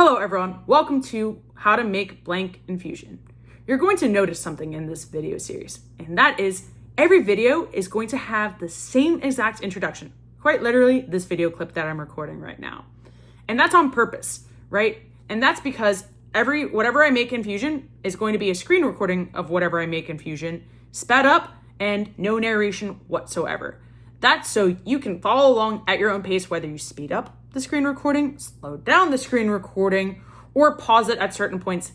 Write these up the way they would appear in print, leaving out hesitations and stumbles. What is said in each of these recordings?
Hello everyone, welcome to How to Make Blank in Fusion. You're going to notice something in this video series, and that is every video is going to have the same exact introduction. Quite literally, this video clip that I'm recording right now. And that's on purpose, right? And that's because whatever I make in Fusion is going to be a screen recording of whatever I make in Fusion, sped up and no narration whatsoever. That's so you can follow along at your own pace, whether you speed up the screen recording, slow down the screen recording, or pause it at certain points.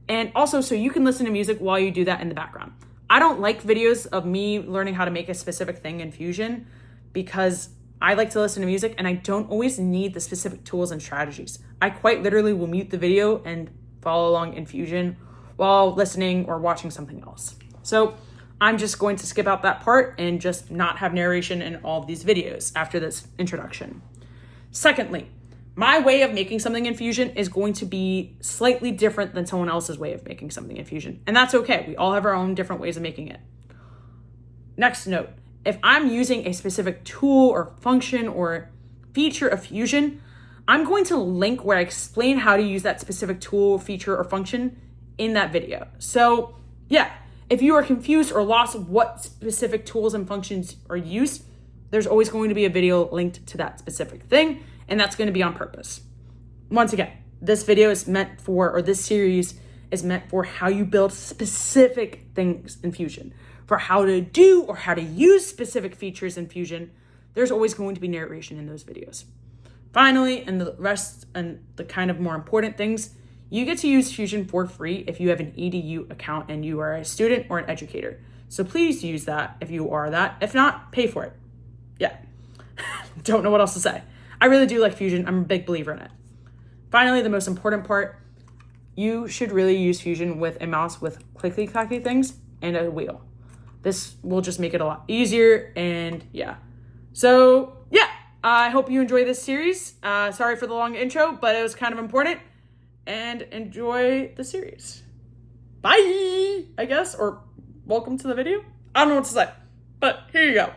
And also so you can listen to music while you do that in the background. I don't like videos of me learning how to make a specific thing in Fusion because I like to listen to music and I don't always need the specific tools and strategies. I quite literally will mute the video and follow along in Fusion while listening or watching something else. So I'm just going to skip out that part and just not have narration in all of these videos after this introduction. Secondly, my way of making something in Fusion is going to be slightly different than someone else's way of making something in Fusion. And that's okay. We all have our own different ways of making it. Next note, if I'm using a specific tool or function or feature of Fusion, I'm going to link where I explain how to use that specific tool, feature, or function in that video. So yeah, if you are confused or lost of what specific tools and functions are used, there's always going to be a video linked to that specific thing, and that's going to be on purpose. Once again, this video is meant for, or this series is meant for how you build specific things in Fusion. For how to do or how to use specific features in Fusion, there's always going to be narration in those videos. Finally, and the rest and the kind of more important things, you get to use Fusion for free if you have an EDU account and you are a student or an educator. So please use that if you are that. If not, pay for it. Yeah, don't know what else to say. I really do like Fusion. I'm a big believer in it. Finally, the most important part, you should really use Fusion with a mouse with clicky-clacky things and a wheel. This will just make it a lot easier, and yeah. So yeah, I hope you enjoy this series. Sorry for the long intro, but it was kind of important, and enjoy the series. Bye, I guess, or welcome to the video. I don't know what to say, but here you go.